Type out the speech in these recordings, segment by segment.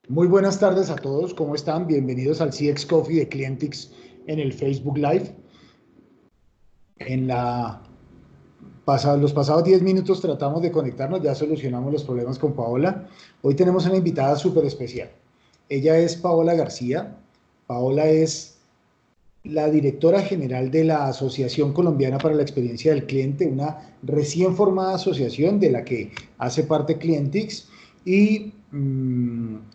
Muy buenas tardes a todos, ¿cómo están? Bienvenidos al CX Coffee de Clientix en el Facebook Live. En los pasados 10 minutos tratamos de conectarnos, ya solucionamos los problemas con Paola. Hoy tenemos una invitada súper especial. Ella es Paola García. Paola es la directora general de la Asociación Colombiana para la Experiencia del Cliente, una recién formada asociación de la que hace parte Clientix. Y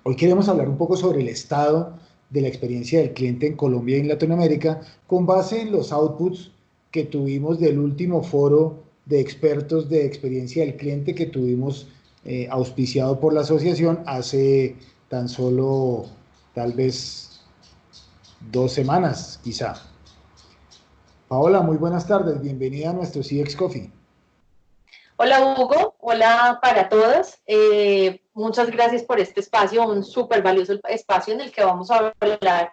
hoy queremos hablar un poco sobre el estado de la experiencia del cliente en Colombia y en Latinoamérica, con base en los outputs que tuvimos del último foro de expertos de experiencia del cliente que tuvimos auspiciado por la asociación hace tan solo tal vez 2 semanas, quizá. Paola, muy buenas tardes. Bienvenida a nuestro CX Coffee. Hola Hugo, hola para todos. Muchas gracias por este espacio, un súper valioso espacio en el que vamos a hablar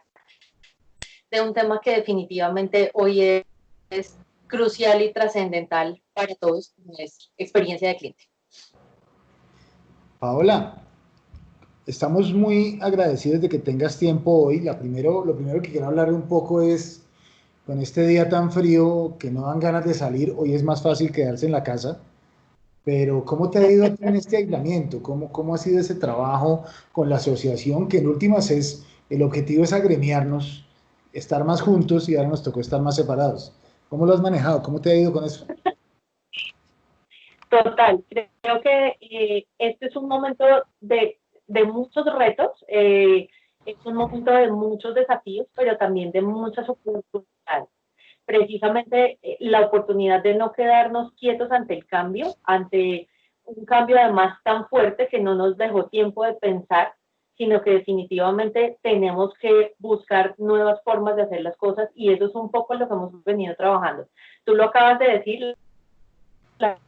de un tema que definitivamente hoy es crucial y trascendental para todos, como es experiencia de cliente. Paola, estamos muy agradecidos de que tengas tiempo hoy. Lo primero que quiero hablar un poco es, con este día tan frío que no dan ganas de salir, hoy es más fácil quedarse en la casa, pero ¿cómo te ha ido a ti en este aislamiento? ¿Cómo ha sido ese trabajo con la asociación? Que en últimas el objetivo es agremiarnos, estar más juntos y ahora nos tocó estar más separados. ¿Cómo lo has manejado? ¿Cómo te ha ido con eso? Total, creo que este es un momento de muchos retos, es un momento de muchos desafíos, pero también de muchas oportunidades. Precisamente la oportunidad de no quedarnos quietos ante el cambio, ante un cambio además tan fuerte que no nos dejó tiempo de pensar, sino que definitivamente tenemos que buscar nuevas formas de hacer las cosas y eso es un poco lo que hemos venido trabajando. Tú lo acabas de decir, la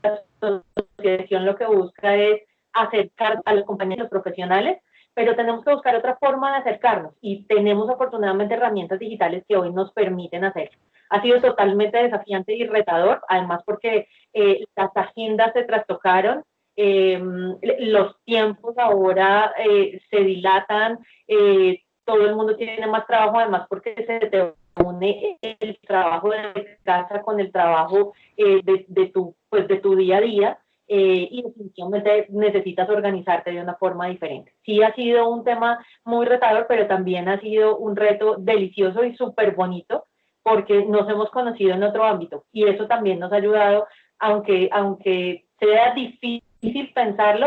asociación lo que busca es acercar a los compañeros profesionales, pero tenemos que buscar otra forma de acercarnos y tenemos afortunadamente herramientas digitales que hoy nos permiten hacerlo. Ha sido totalmente desafiante y retador, además porque las agendas se trastocaron, los tiempos ahora se dilatan, todo el mundo tiene más trabajo, además porque se te une el trabajo de casa con el trabajo de tu día a día, y definitivamente necesitas organizarte de una forma diferente. Sí ha sido un tema muy retador, pero también ha sido un reto delicioso y súper bonito porque nos hemos conocido en otro ámbito y eso también nos ha ayudado, aunque sea difícil pensarlo.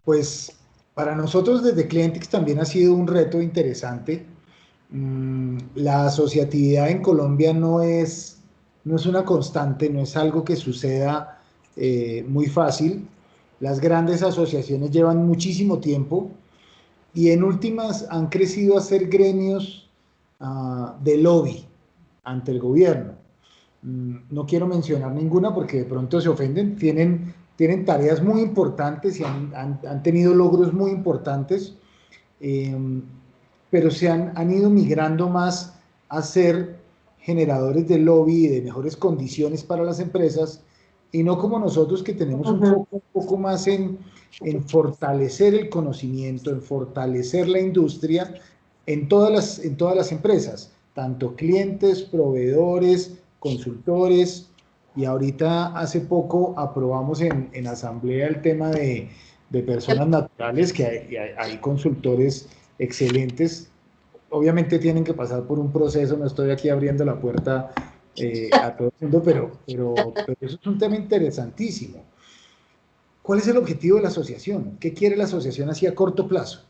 Pues para nosotros desde Clientix también ha sido un reto interesante. La asociatividad en Colombia no es una constante, no es algo que suceda muy fácil. Las grandes asociaciones llevan muchísimo tiempo y en últimas han crecido a ser gremios de lobby ante el gobierno. No quiero mencionar ninguna porque de pronto se ofenden. Tienen tareas muy importantes y han tenido logros muy importantes, eh, pero han ido migrando más a ser generadores de lobby y de mejores condiciones para las empresas, y no como nosotros que tenemos un foco un poco más en fortalecer el conocimiento, en fortalecer la industria en todas las empresas, tanto clientes, proveedores, consultores, y ahorita hace poco aprobamos en asamblea el tema de personas naturales, que hay consultores excelentes. Obviamente tienen que pasar por un proceso, no estoy aquí abriendo la puerta a todo el mundo, pero eso es un tema interesantísimo. ¿Cuál es el objetivo de la asociación? ¿Qué quiere la asociación así a corto plazo?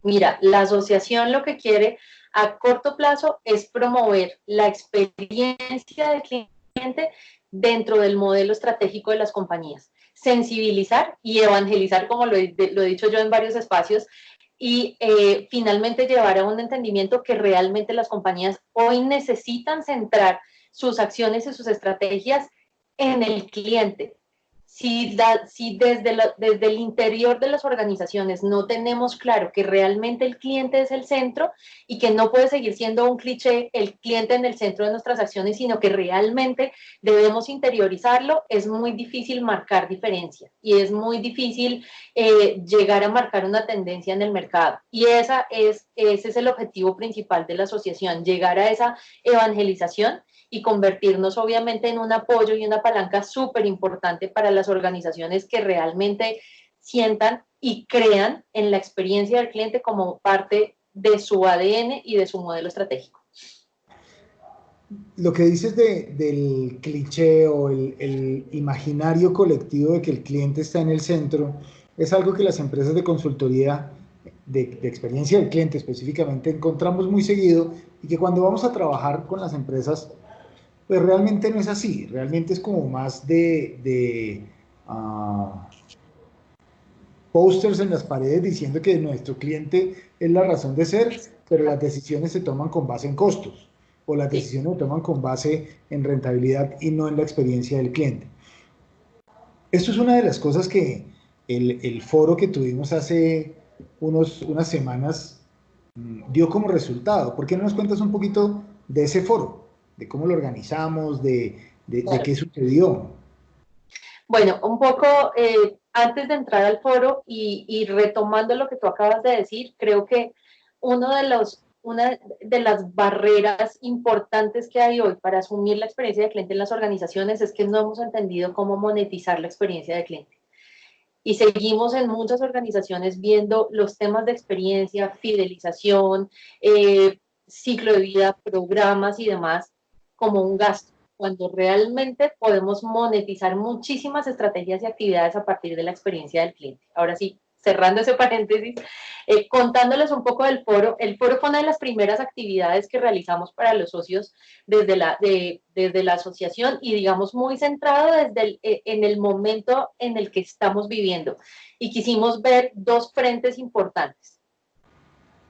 Mira, la asociación lo que quiere a corto plazo es promover la experiencia del cliente dentro del modelo estratégico de las compañías, sensibilizar y evangelizar, como lo he dicho yo en varios espacios, y finalmente llevar a un entendimiento que realmente las compañías hoy necesitan centrar sus acciones y sus estrategias en el cliente. si desde el interior de las organizaciones no tenemos claro que realmente el cliente es el centro y que no puede seguir siendo un cliché el cliente en el centro de nuestras acciones, sino que realmente debemos interiorizarlo, es muy difícil marcar diferencia y es muy difícil llegar a marcar una tendencia en el mercado. Y ese es el objetivo principal de la asociación, llegar a esa evangelización y convertirnos obviamente en un apoyo y una palanca súper importante para las organizaciones que realmente sientan y crean en la experiencia del cliente como parte de su ADN y de su modelo estratégico. Lo que dices del cliché o el imaginario colectivo de que el cliente está en el centro es algo que las empresas de consultoría de experiencia del cliente específicamente encontramos muy seguido y que cuando vamos a trabajar con las empresas pues realmente no es así, realmente es como más pósters en las paredes diciendo que nuestro cliente es la razón de ser, pero las decisiones se toman con base en costos o las Sí. decisiones se toman con base en rentabilidad y no en la experiencia del cliente. Esto es una de las cosas que el foro que tuvimos hace unas semanas dio como resultado. ¿Por qué no nos cuentas un poquito de ese foro? De cómo lo organizamos, de Claro. qué sucedió. Bueno, un poco antes de entrar al foro y retomando lo que tú acabas de decir, creo que una de las barreras importantes que hay hoy para asumir la experiencia de cliente en las organizaciones es que no hemos entendido cómo monetizar la experiencia de cliente. Y seguimos en muchas organizaciones viendo los temas de experiencia, fidelización, ciclo de vida, programas y demás como un gasto, cuando realmente podemos monetizar muchísimas estrategias y actividades a partir de la experiencia del cliente. Ahora sí, cerrando ese paréntesis, contándoles un poco del foro. El foro fue una de las primeras actividades que realizamos para los socios desde la asociación y digamos muy centrado en el momento en el que estamos viviendo. Y quisimos ver dos frentes importantes.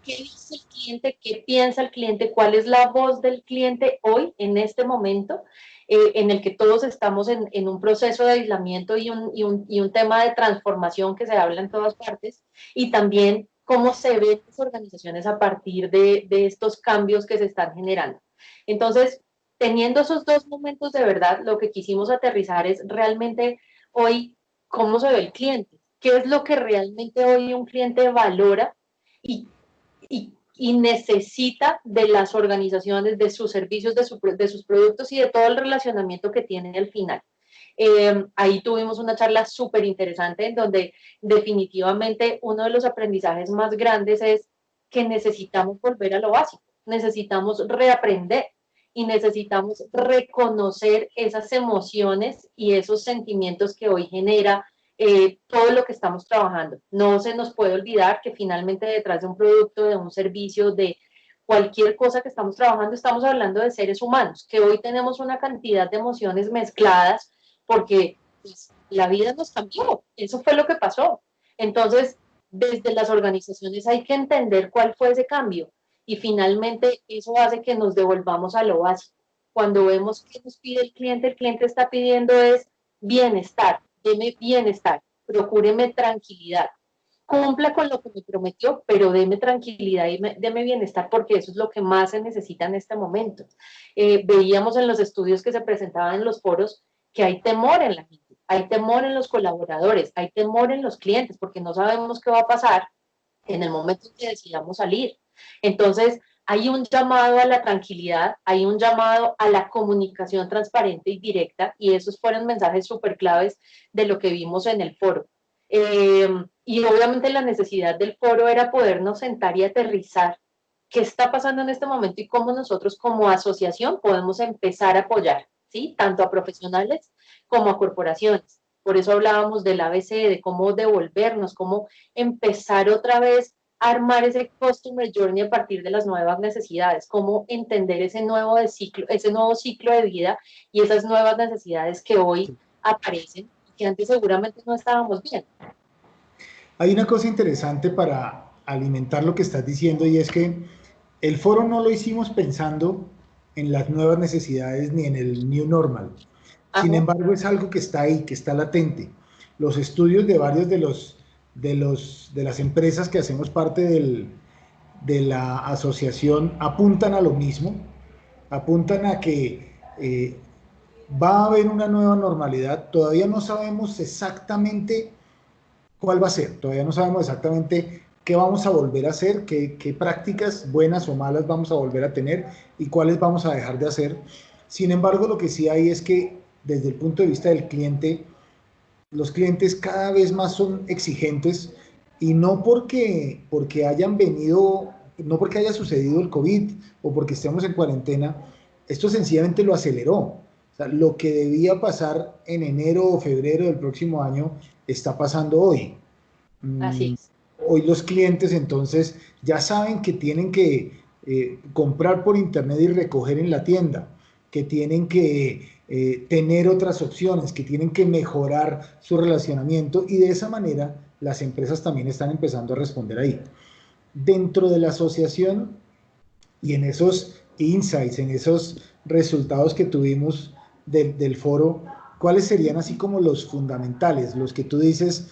¿Qué dice el cliente? ¿Qué piensa el cliente? ¿Cuál es la voz del cliente hoy, en este momento, en el que todos estamos en un proceso de aislamiento y un tema de transformación que se habla en todas partes? Y también cómo se ven las organizaciones a partir de estos cambios que se están generando. Entonces, teniendo esos dos momentos de verdad, lo que quisimos aterrizar es realmente hoy cómo se ve el cliente, qué es lo que realmente hoy un cliente valora y y necesita de las organizaciones, de sus servicios, de sus productos y de todo el relacionamiento que tienen al final. Ahí tuvimos una charla súper interesante en donde definitivamente uno de los aprendizajes más grandes es que necesitamos volver a lo básico, necesitamos reaprender y necesitamos reconocer esas emociones y esos sentimientos que hoy genera todo lo que estamos trabajando. No se nos puede olvidar que finalmente detrás de un producto, de un servicio, de cualquier cosa que estamos trabajando, estamos hablando de seres humanos, que hoy tenemos una cantidad de emociones mezcladas porque pues, la vida nos cambió, eso fue lo que pasó. Entonces, desde las organizaciones hay que entender cuál fue ese cambio y finalmente eso hace que nos devolvamos a lo básico. Cuando vemos qué nos pide el cliente está pidiendo es bienestar, deme bienestar, procúreme tranquilidad, cumpla con lo que me prometió, pero deme tranquilidad y deme bienestar porque eso es lo que más se necesita en este momento. Veíamos en los estudios que se presentaban en los foros que hay temor en la gente, hay temor en los colaboradores, hay temor en los clientes porque no sabemos qué va a pasar en el momento en que decidamos salir. Entonces, hay un llamado a la tranquilidad, hay un llamado a la comunicación transparente y directa, y esos fueron mensajes súper claves de lo que vimos en el foro. Y obviamente la necesidad del foro era podernos sentar y aterrizar qué está pasando en este momento y cómo nosotros como asociación podemos empezar a apoyar, ¿sí? Tanto a profesionales como a corporaciones. Por eso hablábamos del ABC, de cómo devolvernos, cómo empezar otra vez a armar ese customer journey a partir de las nuevas necesidades, cómo entender ese nuevo ciclo de vida y esas nuevas necesidades que hoy aparecen y que antes seguramente no estábamos viendo. Hay una cosa interesante para alimentar lo que estás diciendo y es que el foro no lo hicimos pensando en las nuevas necesidades ni en el new normal. Sin Ajá. embargo, es algo que está ahí, que está latente. Los estudios de varios de las empresas que hacemos parte de la asociación apuntan a lo mismo, apuntan a que va a haber una nueva normalidad. Todavía no sabemos exactamente cuál va a ser, todavía no sabemos exactamente qué vamos a volver a hacer, qué prácticas buenas o malas vamos a volver a tener y cuáles vamos a dejar de hacer. Sin embargo, lo que sí hay es que desde el punto de vista del cliente, los clientes cada vez más son exigentes y no porque hayan venido, no porque haya sucedido el COVID o porque estemos en cuarentena, esto sencillamente lo aceleró. O sea, lo que debía pasar en enero o febrero del próximo año está pasando hoy. Así Mm, es. Hoy los clientes entonces ya saben que tienen que comprar por internet y recoger en la tienda, que tienen que tener otras opciones, que tienen que mejorar su relacionamiento y de esa manera las empresas también están empezando a responder ahí. Dentro de la asociación y en esos insights, en esos resultados que tuvimos del foro, ¿cuáles serían así como los fundamentales, los que tú dices,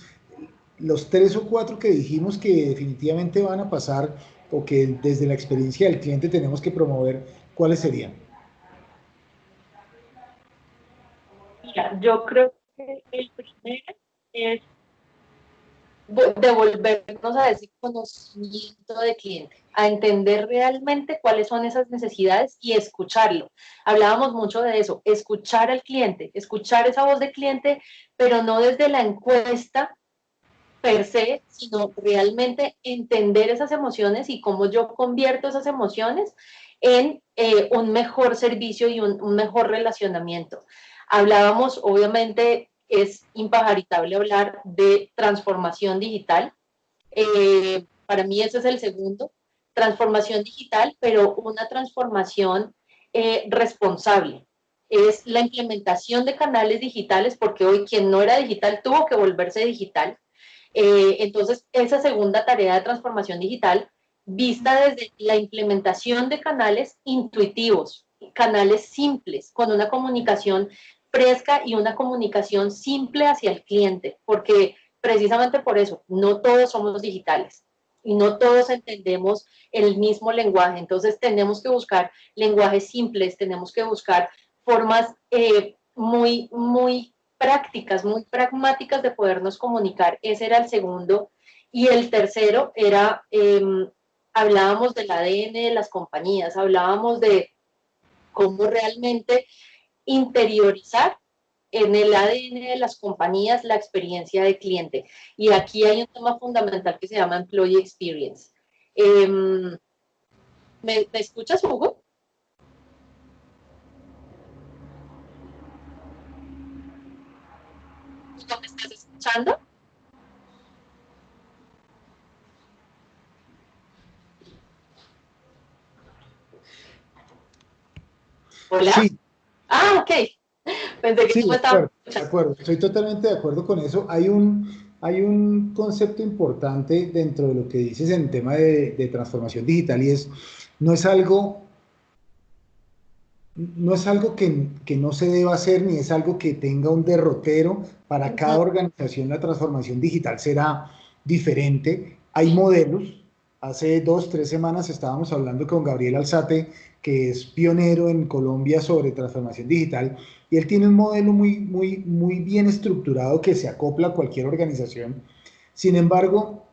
los tres o cuatro que dijimos que definitivamente van a pasar o que desde la experiencia del cliente tenemos que promover, ¿cuáles serían? Mira, yo creo que el primero es devolvernos a ese conocimiento de cliente, a entender realmente cuáles son esas necesidades y escucharlo. Hablábamos mucho de eso, escuchar al cliente, escuchar esa voz del cliente, pero no desde la encuesta per se, sino realmente entender esas emociones y cómo yo convierto esas emociones en un mejor servicio y un mejor relacionamiento. Hablábamos, obviamente, es impajaritable hablar de transformación digital. Para mí ese es el segundo, transformación digital, pero una transformación responsable. Es la implementación de canales digitales, porque hoy quien no era digital tuvo que volverse digital. Entonces, esa segunda tarea de transformación digital, vista desde la implementación de canales intuitivos, canales simples, con una comunicación fresca y una comunicación simple hacia el cliente, porque precisamente por eso, no todos somos digitales y no todos entendemos el mismo lenguaje. Entonces, tenemos que buscar lenguajes simples, tenemos que buscar formas muy prácticas, muy pragmáticas de podernos comunicar. Ese era el segundo. Y el tercero era, hablábamos del ADN de las compañías, hablábamos de cómo realmente interiorizar en el ADN de las compañías la experiencia de cliente. Y aquí hay un tema fundamental que se llama Employee Experience. ¿Me escuchas, Hugo? ¿Hugo, me estás escuchando? ¿Hola? Sí, Ah, ok. Pensé que sí, tú me estabas de escuchando. acuerdo, estoy totalmente de acuerdo con eso. Hay un concepto importante dentro de lo que dices en tema de transformación digital y es, no es algo no es algo que no se deba hacer ni es algo que tenga un derrotero. Para cada organización la transformación digital será diferente. Hay modelos. Hace 2, 3 semanas estábamos hablando con Gabriel Alzate, que es pionero en Colombia sobre transformación digital, y él tiene un modelo muy bien estructurado que se acopla a cualquier organización. Sin embargo,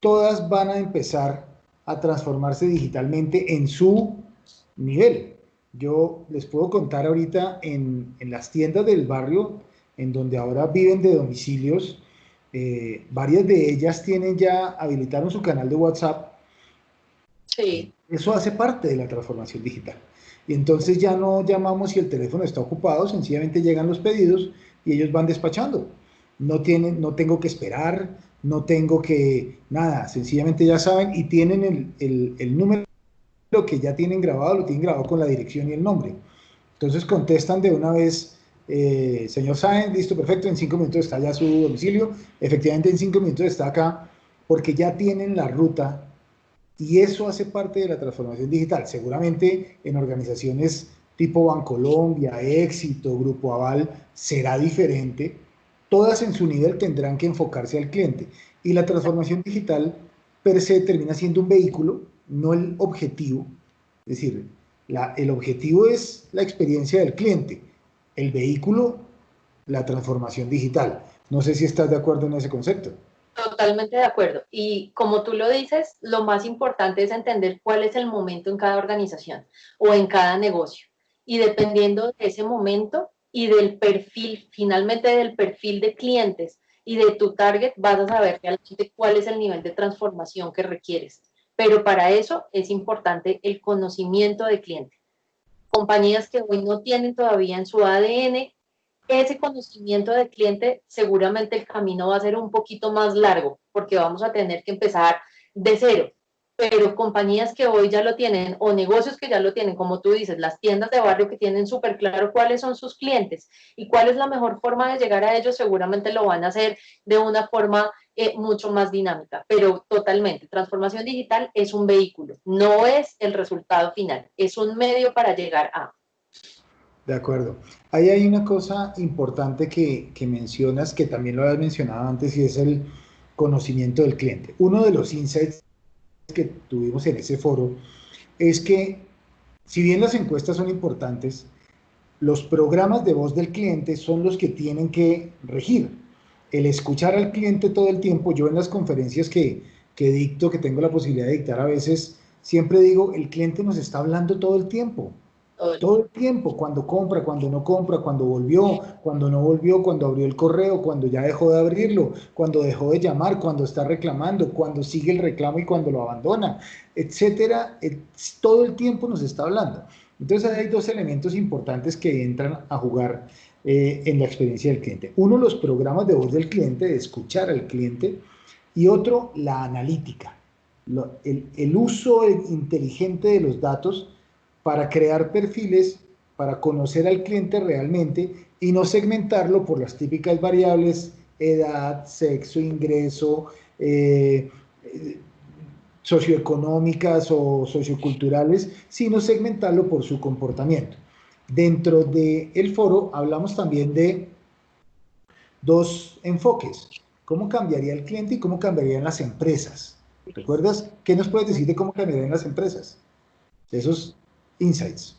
todas van a empezar a transformarse digitalmente en su nivel. Yo les puedo contar ahorita en las tiendas del barrio, en donde ahora viven de domicilios, varias de ellas tienen ya, habilitaron su canal de WhatsApp. Sí. Eso hace parte de la transformación digital. Y entonces ya no llamamos si el teléfono está ocupado, sencillamente llegan los pedidos y ellos van despachando. No tengo que esperar, no tengo que nada, sencillamente ya saben y tienen el número que ya tienen grabado, lo tienen grabado con la dirección y el nombre. Entonces contestan de una vez, señor Sáenz, listo, perfecto, en 5 minutos está ya su domicilio, efectivamente en 5 minutos está acá, porque ya tienen la ruta y eso hace parte de la transformación digital. Seguramente en organizaciones tipo Bancolombia, Éxito, Grupo Aval, será diferente. Todas en su nivel tendrán que enfocarse al cliente. Y la transformación digital per se termina siendo un vehículo, no el objetivo. Es decir, el objetivo es la experiencia del cliente, el vehículo, la transformación digital. No sé si estás de acuerdo en ese concepto. Totalmente de acuerdo. Y como tú lo dices, lo más importante es entender cuál es el momento en cada organización o en cada negocio. Y dependiendo de ese momento y del perfil, finalmente del perfil de clientes y de tu target, vas a saber realmente cuál es el nivel de transformación que requieres. Pero para eso es importante el conocimiento de cliente. Compañías que hoy no tienen todavía en su ADN ese conocimiento del cliente, seguramente el camino va a ser un poquito más largo, porque vamos a tener que empezar de cero. Pero compañías que hoy ya lo tienen, o negocios que ya lo tienen, como tú dices, las tiendas de barrio que tienen súper claro cuáles son sus clientes y cuál es la mejor forma de llegar a ellos, seguramente lo van a hacer de una forma mucho más dinámica. Pero totalmente, transformación digital es un vehículo, no es el resultado final, es un medio para llegar a. De acuerdo. Ahí hay una cosa importante que mencionas, que también lo habías mencionado antes, y es el conocimiento del cliente. Uno de los insights que tuvimos en ese foro es que, si bien las encuestas son importantes, los programas de voz del cliente son los que tienen que regir. El escuchar al cliente todo el tiempo, yo en las conferencias que dicto, que tengo la posibilidad de dictar a veces, siempre digo, el cliente nos está hablando todo el tiempo. Todo el tiempo, cuando compra, cuando no compra, cuando volvió, cuando no volvió, cuando abrió el correo, cuando ya dejó de abrirlo, cuando dejó de llamar, cuando está reclamando, cuando sigue el reclamo y cuando lo abandona, etcétera. Todo el tiempo nos está hablando. Entonces hay dos elementos importantes que entran a jugar en la experiencia del cliente. Uno, los programas de voz del cliente, de escuchar al cliente, y otro, la analítica, el uso inteligente de los datos para crear perfiles, para conocer al cliente realmente y no segmentarlo por las típicas variables, edad, sexo, ingreso, socioeconómicas o socioculturales, sino segmentarlo por su comportamiento. Dentro del foro hablamos también de dos enfoques: cómo cambiaría el cliente y cómo cambiarían las empresas. ¿Recuerdas? ¿Qué nos puedes decir de cómo cambiarían las empresas? De esos insights.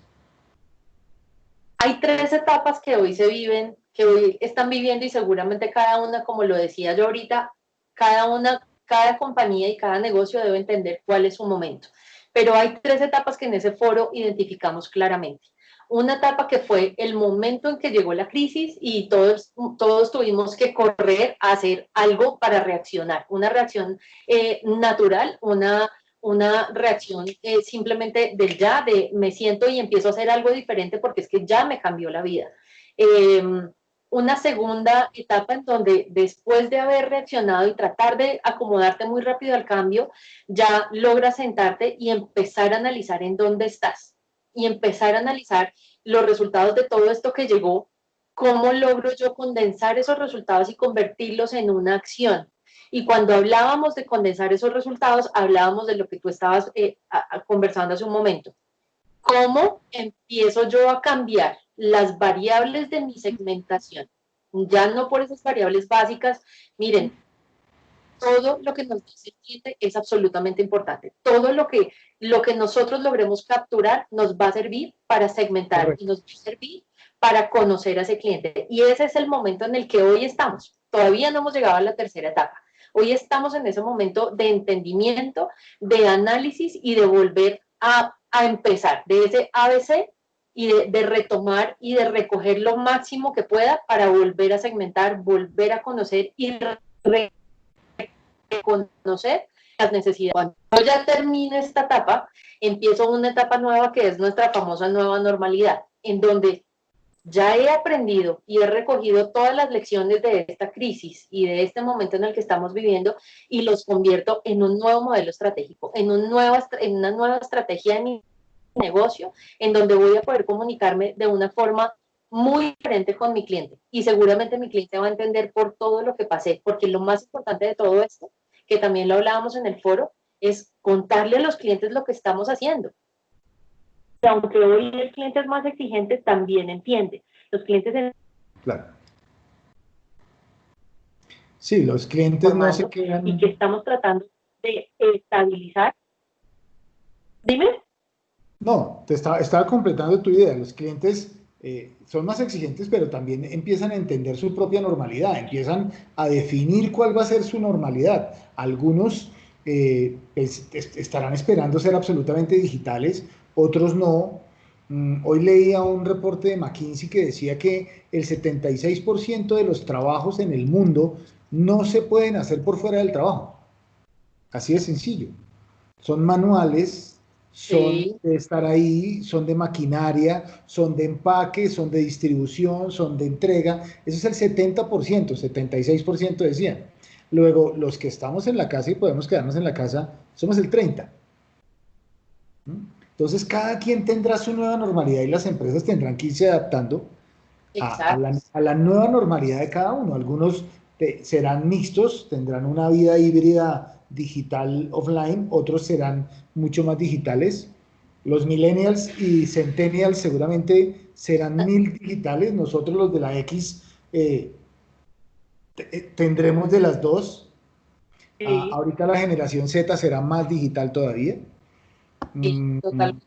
Hay tres etapas que hoy se viven, que hoy están viviendo y seguramente cada una, como lo decía yo ahorita, cada compañía y cada negocio debe entender cuál es su momento. Pero hay tres etapas que en ese foro identificamos claramente. Una etapa que fue el momento en que llegó la crisis y todos tuvimos que correr a hacer algo para reaccionar, una reacción natural, una reacción simplemente del ya, de me siento y empiezo a hacer algo diferente porque es que ya me cambió la vida. Eh, una segunda etapa en donde después de haber reaccionado y tratar de acomodarte muy rápido al cambio, ya logras sentarte y empezar a analizar en dónde estás y empezar a analizar los resultados de todo esto que llegó, cómo logro yo condensar esos resultados y convertirlos en una acción. Y cuando hablábamos de condensar esos resultados, hablábamos de lo que tú estabas conversando hace un momento. ¿Cómo empiezo yo a cambiar las variables de mi segmentación? Ya no por esas variables básicas. Miren, todo lo que nos dice el cliente es absolutamente importante. Todo lo que nosotros logremos capturar nos va a servir para segmentar y Correcto. nos va a servir para conocer a ese cliente. Y ese es el momento en el que hoy estamos. Todavía no hemos llegado a la tercera etapa. Hoy estamos en ese momento de entendimiento, de análisis y de volver a empezar de ese ABC y de retomar y de recoger lo máximo que pueda para volver a segmentar, volver a conocer y reconocer las necesidades. Cuando yo ya termino esta etapa, empiezo una etapa nueva que es nuestra famosa nueva normalidad, en donde ya he aprendido y he recogido todas las lecciones de esta crisis y de este momento en el que estamos viviendo y los convierto en un nuevo modelo estratégico, en una nueva estrategia de mi negocio, en donde voy a poder comunicarme de una forma muy diferente con mi cliente. Y seguramente mi cliente va a entender por todo lo que pasé, porque lo más importante de todo esto, que también lo hablábamos en el foro, es contarle a los clientes lo que estamos haciendo. Y aunque hoy el cliente es más exigente, también entiende. Los clientes Claro. Sí, los clientes no se formando y que quedan. estamos tratando de estabilizar. Dime. No, estaba completando tu idea. Los clientes son más exigentes, pero también empiezan a entender su propia normalidad, empiezan a definir cuál va a ser su normalidad. Algunos pues, estarán esperando ser absolutamente digitales, otros no. Hoy leía un reporte de McKinsey que decía que el 76% de los trabajos en el mundo no se pueden hacer por fuera del trabajo. Así de sencillo. Son manuales, son Sí. de estar ahí, son de maquinaria, son de empaque, son de distribución, son de entrega. Eso es el 70%, 76% decían. Luego, los que estamos en la casa y podemos quedarnos en la casa, somos el 30%. Entonces, cada quien tendrá su nueva normalidad y las empresas tendrán que irse adaptando Exacto. a la nueva normalidad de cada uno. Algunos serán mixtos, tendrán una vida híbrida digital offline, otros serán mucho más digitales. Los millennials y centennials seguramente serán mil digitales, nosotros los de la X tendremos de las dos. Sí, Ahorita la generación Z será más digital todavía. sí, Mm, totalmente.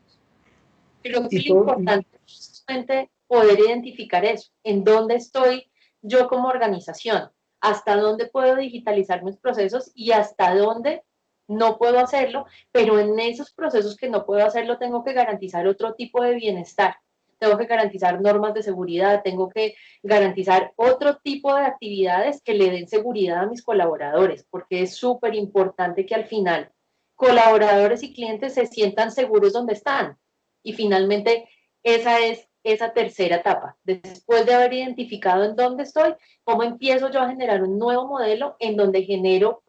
Creo que y lo todo, importante es justamente poder identificar eso, en dónde estoy yo como organización, hasta dónde puedo digitalizar mis procesos y hasta dónde no puedo hacerlo, pero en esos procesos que no puedo hacerlo tengo que garantizar otro tipo de bienestar, tengo que garantizar normas de seguridad, tengo que garantizar otro tipo de actividades que le den seguridad a mis colaboradores, porque es súper importante que al final colaboradores y clientes se sientan seguros donde están. Y finalmente, esa es esa tercera etapa. Después de haber identificado en dónde estoy, ¿cómo empiezo yo a generar un nuevo modelo en donde genero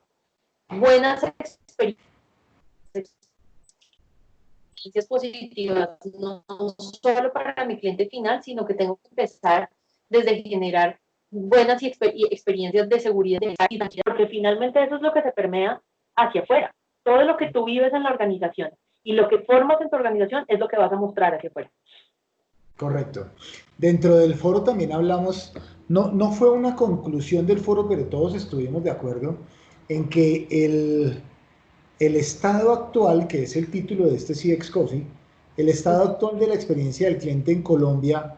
buenas experiencias positivas, no solo para mi cliente final, sino que tengo que empezar desde generar buenas experiencias de seguridad, porque finalmente eso es lo que se permea hacia afuera. Todo lo que tú vives en la organización y lo que formas en tu organización es lo que vas a mostrar hacia afuera. correcto. Dentro del foro también hablamos, no fue una conclusión del foro, pero todos estuvimos de acuerdo en que el estado actual, que es el título de este CX Coffee, el estado actual de la experiencia del cliente en Colombia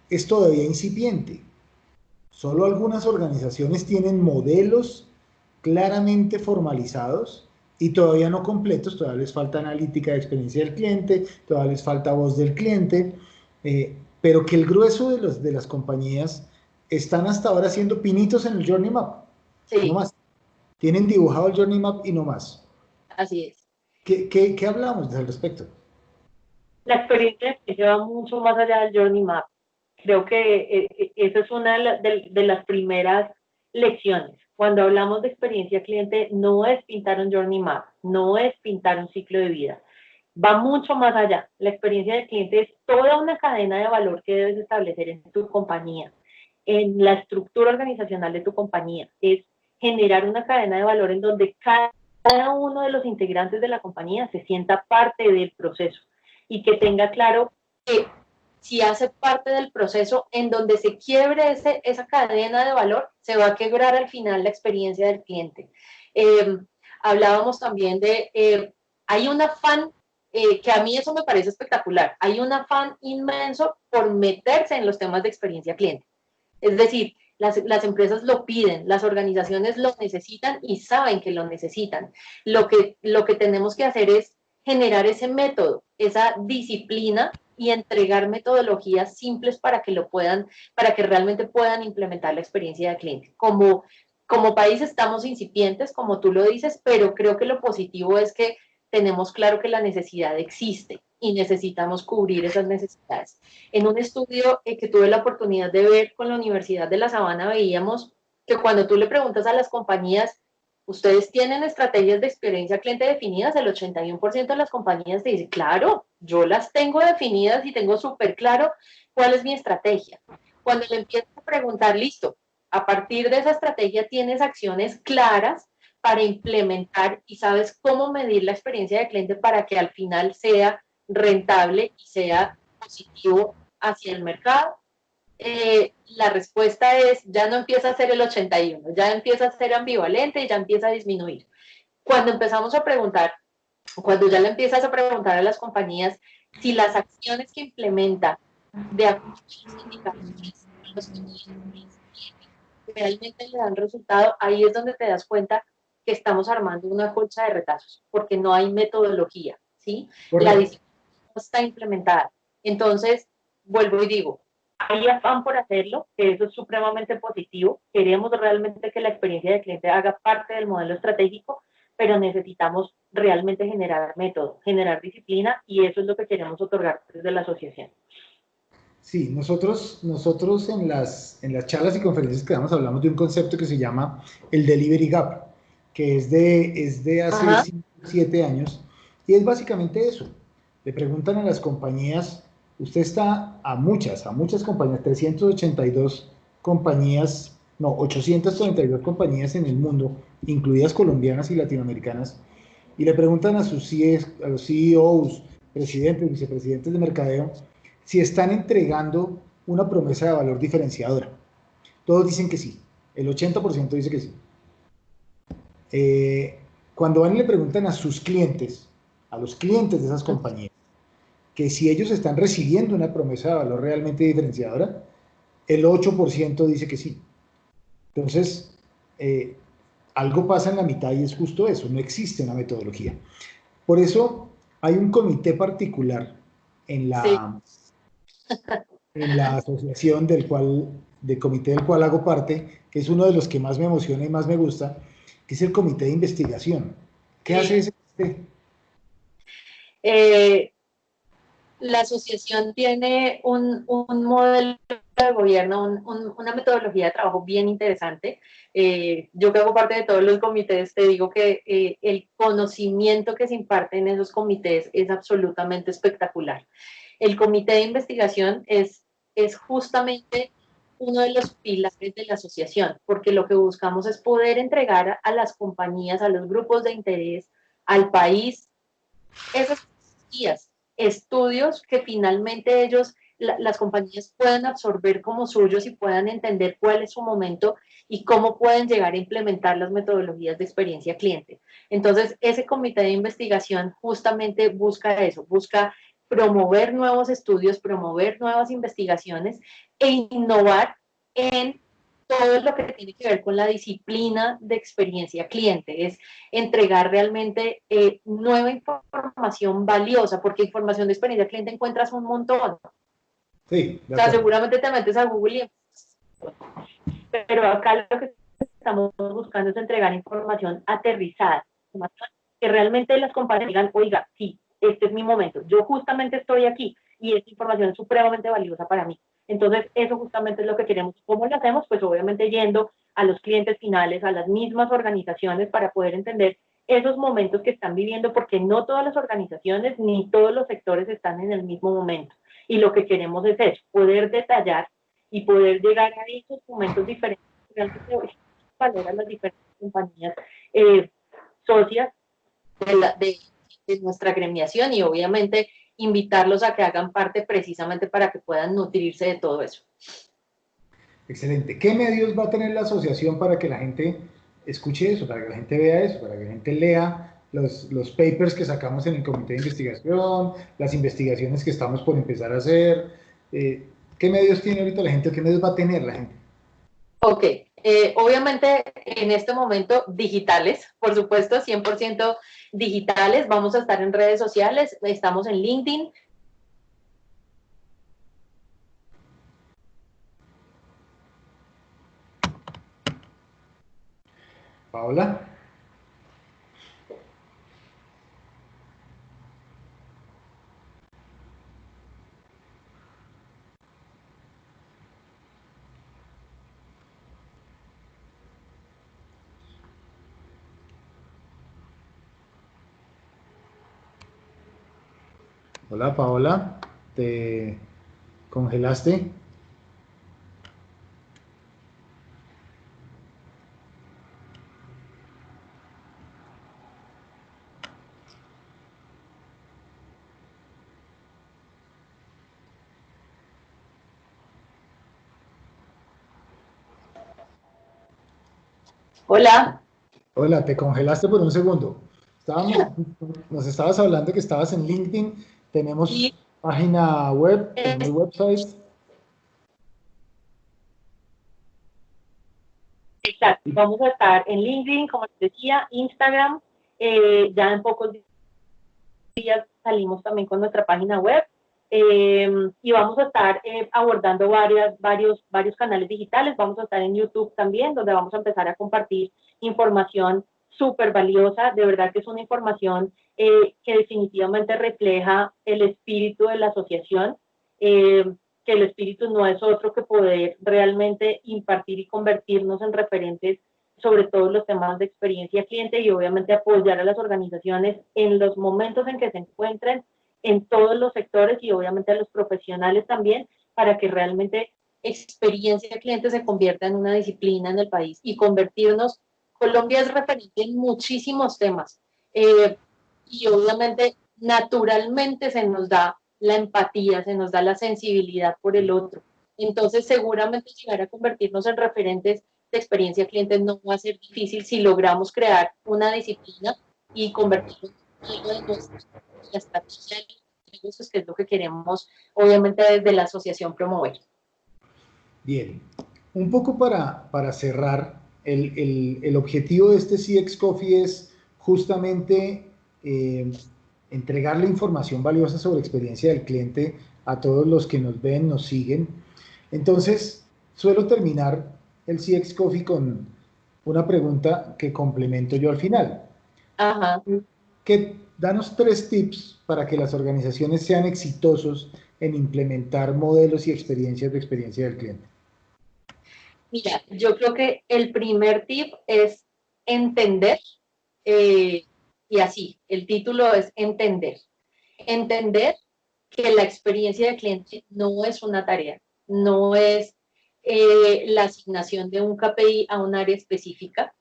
es todavía incipiente. Solo algunas organizaciones tienen modelos claramente formalizados y todavía no completos, todavía les falta analítica de experiencia del cliente, todavía les falta voz del cliente, pero que el grueso de las compañías están hasta ahora haciendo pinitos en el Journey Map, no Sí, más. Tienen dibujado el Journey Map y no más. así es. ¿Qué hablamos al respecto? La experiencia que lleva mucho más allá del Journey Map. Creo que esa es una de las primeras lecciones. Cuando hablamos de experiencia cliente, no es pintar un Journey Map, no es pintar un ciclo de vida. Va mucho más allá. La experiencia del cliente es toda una cadena de valor que debes establecer en tu compañía, en la estructura organizacional de tu compañía. Es generar una cadena de valor en donde cada uno de los integrantes de la compañía se sienta parte del proceso y que tenga claro que si hace parte del proceso en donde se quiebre esa cadena de valor, se va a quebrar al final la experiencia del cliente. Eh, Hablábamos también de, hay un afán, que a mí eso me parece espectacular, hay un afán inmenso por meterse en los temas de experiencia cliente. Es decir, las empresas lo piden, las organizaciones lo necesitan y saben que lo necesitan. Lo que tenemos que hacer es generar ese método, esa disciplina y entregar metodologías simples para que lo puedan, para que realmente puedan implementar la experiencia del cliente. Como país estamos incipientes, como tú lo dices, pero creo que lo positivo es que tenemos claro que la necesidad existe y necesitamos cubrir esas necesidades. En un estudio que tuve la oportunidad de ver con la Universidad de La Sabana, veíamos que cuando tú le preguntas a las compañías, ¿ustedes tienen estrategias de experiencia cliente definidas? El 81% de las compañías te dicen, claro, yo las tengo definidas y tengo súper claro cuál es mi estrategia. Cuando le empiezas a preguntar, listo, a partir de esa estrategia tienes acciones claras para implementar y sabes cómo medir la experiencia del cliente para que al final sea rentable y sea positivo hacia el mercado? La respuesta es, ya no empieza a ser el 81, ya empieza a ser ambivalente y ya empieza a disminuir. Cuando empezamos a preguntar, cuando ya le empiezas a preguntar a las compañías si las acciones que implementa de acuerdo a los indicadores los que realmente le dan resultado, ahí es donde te das cuenta que estamos armando una colcha de retazos, porque no hay metodología, ¿sí? La Correcto. disciplina no está implementada. Entonces, vuelvo y digo, hay afán por hacerlo, que eso es supremamente positivo. Queremos realmente que la experiencia del cliente haga parte del modelo estratégico, pero necesitamos realmente generar método, generar disciplina, y eso es lo que queremos otorgar desde la asociación. Sí, nosotros en las charlas y conferencias que damos hablamos de un concepto que se llama el Delivery Gap, que es de hace Ajá. 5 o 7 años, y es básicamente eso. Le preguntan a las compañías, usted está a muchas compañías, 382 compañías, no, 832 compañías en el mundo, incluidas colombianas y latinoamericanas, y le preguntan a sus CEOs, a los CEOs, presidentes, vicepresidentes de mercadeo, si están entregando una promesa de valor diferenciadora. Todos dicen que sí, el 80% dice que sí. Eh, Cuando van y le preguntan a sus clientes, a los clientes de esas compañías, que si ellos están recibiendo una promesa de valor realmente diferenciadora, el 8% dice que sí. Entonces, eh, algo pasa en la mitad y es justo eso, no existe una metodología. Por eso hay un comité particular en Sí. la asociación del comité del cual hago parte, que es uno de los que más me emociona y más me gusta, que es el comité de investigación. ¿Qué hace Sí. ese comité? Eh, la asociación tiene un modelo de gobierno, una metodología de trabajo bien interesante. Yo que hago parte de todos los comités, te digo que el conocimiento que se imparte en esos comités es absolutamente espectacular. El comité de investigación es justamente uno de los pilares de la asociación, porque lo que buscamos es poder entregar a las compañías, a los grupos de interés, al país, esas guías, estudios que finalmente las compañías puedan absorber como suyos y puedan entender cuál es su momento y cómo pueden llegar a implementar las metodologías de experiencia cliente. Entonces, ese comité de investigación justamente busca eso, busca promover nuevos estudios, promover nuevas investigaciones e innovar en todo lo que tiene que ver con la disciplina de experiencia cliente. Es entregar realmente nueva información valiosa, porque información de experiencia cliente encuentras un montón. O Sí, de sea, acuerdo. seguramente te metes a Google y... Pero acá lo que estamos buscando es entregar información aterrizada, que realmente las compañías digan, oiga, sí, este es mi momento, yo justamente estoy aquí y esta información es supremamente valiosa para mí. Entonces, eso justamente es lo que queremos. ¿Cómo lo hacemos? Pues obviamente yendo a los clientes finales, a las mismas organizaciones para poder entender esos momentos que están viviendo, porque no todas las organizaciones ni todos los sectores están en el mismo momento. Y lo que queremos es eso, poder detallar y poder llegar a esos momentos diferentes, realmente valoran las diferentes compañías socias de nuestra gremiación y obviamente invitarlos a que hagan parte precisamente para que puedan nutrirse de todo eso. Excelente. ¿Qué medios va a tener la asociación para que la gente escuche eso, para que la gente vea eso, para que la gente lea los papers que sacamos en el comité de investigación, las investigaciones que estamos por empezar a hacer? Eh, ¿Qué medios tiene ahorita la gente o qué medios va a tener la gente? Ok, obviamente en este momento digitales, por supuesto, 100% digitales, vamos a estar en redes sociales, estamos en LinkedIn. Paola. Hola Paola, ¿te congelaste? Hola. Hola, te congelaste por un segundo. Estábamos, nos estabas hablando que estabas en LinkedIn, Sí, tenemos página web, tenemos es- website. exacto. Vamos a estar en LinkedIn, como les decía, Instagram. Ya en pocos días salimos también con nuestra página web. Y vamos a estar abordando varios canales digitales. Vamos a estar en YouTube también, donde vamos a empezar a compartir información súper valiosa. De verdad que es una información que definitivamente refleja el espíritu de la asociación, que el espíritu no es otro que poder realmente impartir y convertirnos en referentes sobre todo los temas de experiencia cliente y obviamente apoyar a las organizaciones en los momentos en que se encuentren en todos los sectores y obviamente a los profesionales también para que realmente experiencia cliente se convierta en una disciplina en el país y convertirnos. Colombia es referente en muchísimos temas y obviamente naturalmente se nos da la empatía, se nos da la sensibilidad por el otro. Entonces seguramente llegar a convertirnos en referentes de experiencia cliente no va a ser difícil si logramos crear una disciplina y convertirlo en algo de nuestra estrategia de negocios, que es lo que queremos, obviamente, desde la asociación promover. Bien, un poco para cerrar, el objetivo de este CX Coffee es justamente entregarle información valiosa sobre experiencia del cliente a todos los que nos ven, nos siguen. Entonces, suelo terminar el CX Coffee con una pregunta que complemento yo al final. Ajá. Danos 3 tips para que las organizaciones sean exitosos en implementar modelos y experiencias de experiencia del cliente. Mira, yo creo que el primer tip es entender, eh, y así, el título es entender. Entender que la experiencia del cliente no es una tarea, no es la asignación de un KPI a un área específica.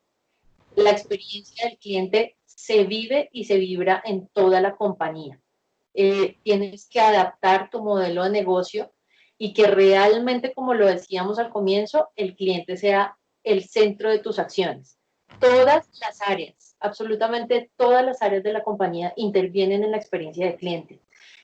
La experiencia del cliente se vive y se vibra en toda la compañía. Tienes que adaptar tu modelo de negocio y que realmente, como lo decíamos al comienzo, el cliente sea el centro de tus acciones. Todas las áreas, absolutamente todas las áreas de la compañía intervienen en la experiencia del cliente.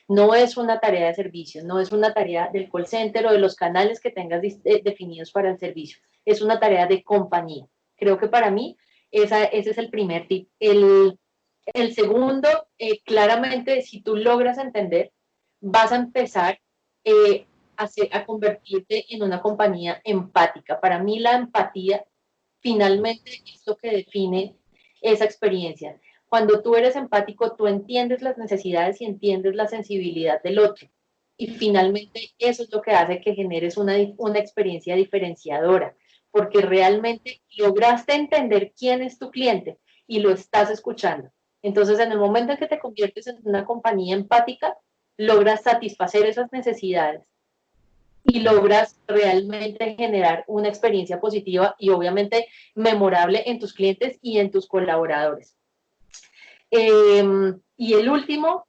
No es una tarea de servicio, no es una tarea del call center o de los canales que tengas definidos para el servicio. Es una tarea de compañía. Creo que para mí ese es el primer tip. El segundo, claramente, si tú logras entender, vas a empezar eh, a convertirte en una compañía empática. Para mí la empatía finalmente es lo que define esa experiencia. Cuando tú eres empático, tú entiendes las necesidades y entiendes la sensibilidad del otro. Y finalmente eso es lo que hace que generes una experiencia diferenciadora, porque realmente lograste entender quién es tu cliente y lo estás escuchando. Entonces, en el momento en que te conviertes en una compañía empática, logras satisfacer esas necesidades y logras realmente generar una experiencia positiva y obviamente memorable en tus clientes y en tus colaboradores. Y el último,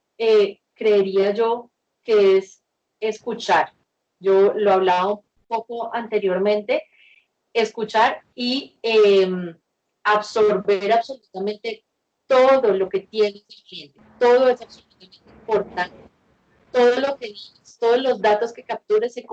creería yo que es escuchar. Yo lo hablaba un poco anteriormente, escuchar y absorber absolutamente todo lo que tiene el cliente. Todo es absolutamente importante. Todo lo que dices, todos los datos que captures se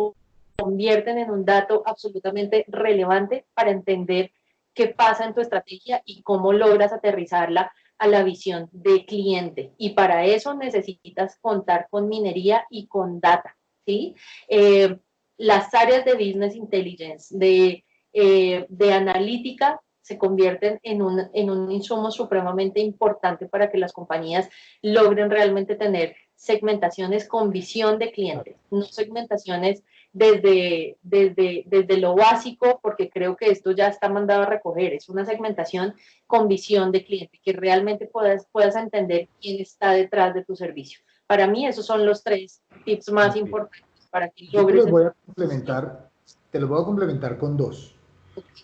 convierten en un dato absolutamente relevante para entender qué pasa en tu estrategia y cómo logras aterrizarla a la visión de cliente. Y para eso necesitas contar con minería y con data, ¿sí? Las áreas de business intelligence, de analítica, se convierten en un insumo supremamente importante para que las compañías logren realmente tener segmentaciones con visión de cliente, no segmentaciones desde lo básico, porque creo que esto ya está mandado a recoger, es una segmentación con visión de cliente, que realmente puedas entender quién está detrás de tu servicio. Para mí esos son los 3 tips más Okay. importantes para que Yo te logres. los voy a complementar, te los voy a complementar con 2.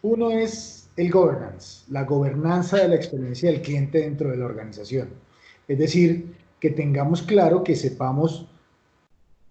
Uno es el governance, la gobernanza de la experiencia del cliente dentro de la organización. Es decir, que tengamos claro que sepamos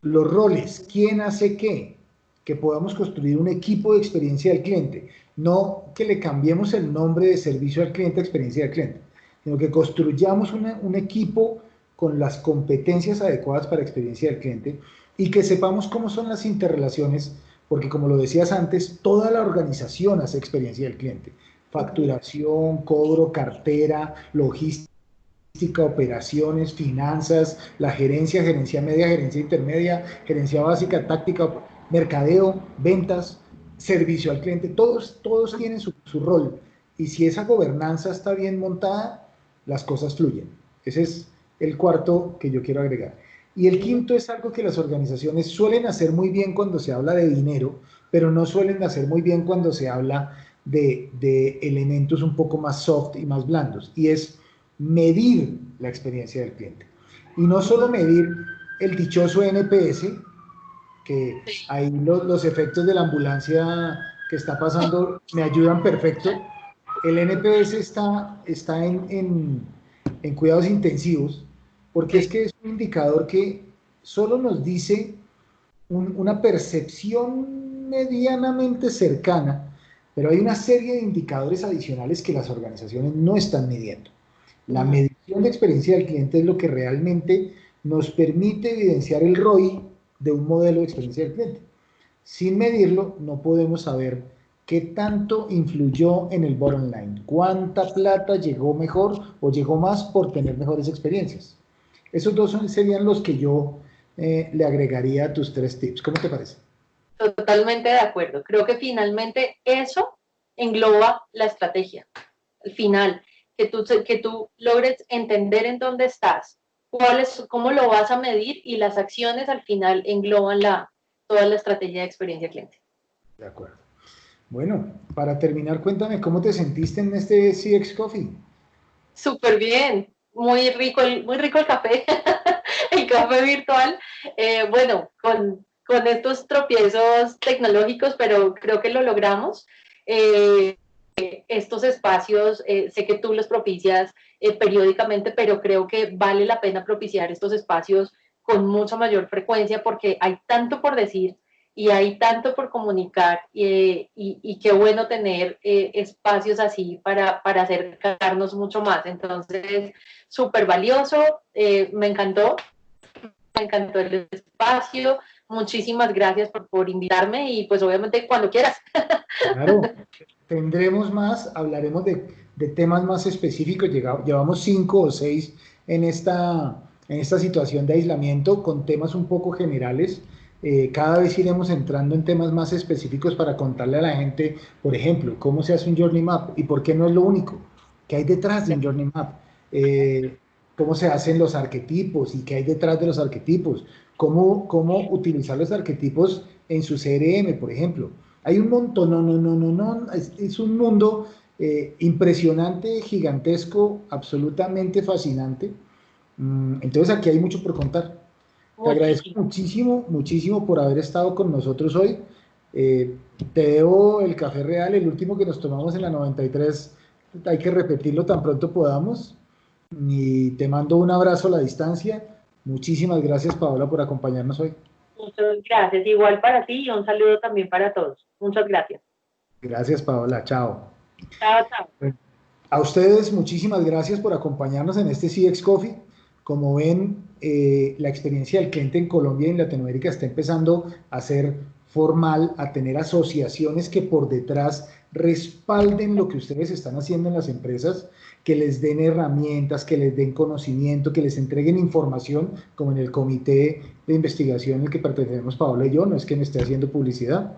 los roles, quién hace qué, que podamos construir un equipo de experiencia del cliente, no que le cambiemos el nombre de servicio al cliente a experiencia del cliente, sino que construyamos un equipo con las competencias adecuadas para experiencia del cliente y que sepamos cómo son las interrelaciones, porque como lo decías antes, toda la organización hace experiencia del cliente. Facturación, cobro, cartera, logística, operaciones, finanzas, la gerencia, gerencia media, gerencia intermedia, gerencia básica, táctica, mercadeo, ventas, servicio al cliente, todos tienen su rol. Y si esa gobernanza está bien montada, las cosas fluyen. Ese es el cuarto que yo quiero agregar. Y el quinto es algo que las organizaciones suelen hacer muy bien cuando se habla de dinero, pero no suelen hacer muy bien cuando se habla de elementos un poco más soft y más blandos, y es medir la experiencia del cliente. Y no solo medir el dichoso NPS, que ahí los efectos de la ambulancia que está pasando me ayudan perfecto. El NPS está en cuidados intensivos, porque es que es un indicador que solo nos dice una percepción medianamente cercana, pero hay una serie de indicadores adicionales que las organizaciones no están midiendo. La medición de experiencia del cliente es lo que realmente nos permite evidenciar el ROI de un modelo de experiencia del cliente. Sin medirlo, no podemos saber qué tanto influyó en el bottom line, cuánta plata llegó mejor o llegó más por tener mejores experiencias. Esos dos serían los que yo le agregaría a tus 3 tips. ¿Cómo te parece? Totalmente de acuerdo. Creo que finalmente eso engloba la estrategia. Al final, que tú logres entender en dónde estás, cómo lo vas a medir, y las acciones al final engloban toda la estrategia de experiencia cliente. De acuerdo. Bueno, para terminar, cuéntame cómo te sentiste en este CX Coffee. Súper bien, muy rico el café, el café virtual. Bueno, con estos tropiezos tecnológicos, pero creo que lo logramos. Estos espacios, sé que tú los propicias periódicamente, pero creo que vale la pena propiciar estos espacios con mucha mayor frecuencia, porque hay tanto por decir y hay tanto por comunicar, y qué bueno tener espacios así para acercarnos mucho más. Entonces, súper valioso, me encantó el espacio. Muchísimas gracias por invitarme, y pues obviamente cuando quieras. Claro, tendremos más, hablaremos de temas más específicos. Llevamos 5 o 6 en esta situación de aislamiento con temas un poco generales. Cada vez iremos entrando en temas más específicos para contarle a la gente, por ejemplo, cómo se hace un Journey Map y por qué no es lo único, qué hay detrás de un Journey Map, cómo se hacen los arquetipos y qué hay detrás de los arquetipos, cómo utilizar los arquetipos en su CRM, por ejemplo. Hay un montón, no, es un mundo impresionante, gigantesco, absolutamente fascinante. Entonces aquí hay mucho por contar. Te agradezco Muchísimo. muchísimo, muchísimo por haber estado con nosotros hoy. Eh, Te debo el café real, el último que nos tomamos en la 93. Hay que repetirlo tan pronto podamos. Y te mando un abrazo a la distancia. Muchísimas gracias, Paola, por acompañarnos hoy. Muchas gracias. Igual para ti, y un saludo también para todos. Muchas gracias. Gracias, Paola. Chao. Chao, chao. A ustedes, muchísimas gracias por acompañarnos en este CX Coffee. Como ven, la experiencia del cliente en Colombia y en Latinoamérica está empezando a ser formal, a tener asociaciones que por detrás respalden lo que ustedes están haciendo en las empresas, que les den herramientas, que les den conocimiento, que les entreguen información, como en el comité de investigación en el que pertenecemos Paola y yo, no es que me esté haciendo publicidad.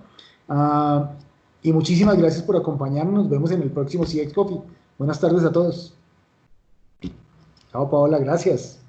Y muchísimas gracias por acompañarnos, nos vemos en el próximo CX Coffee. Buenas tardes a todos. Chao, Paola, gracias.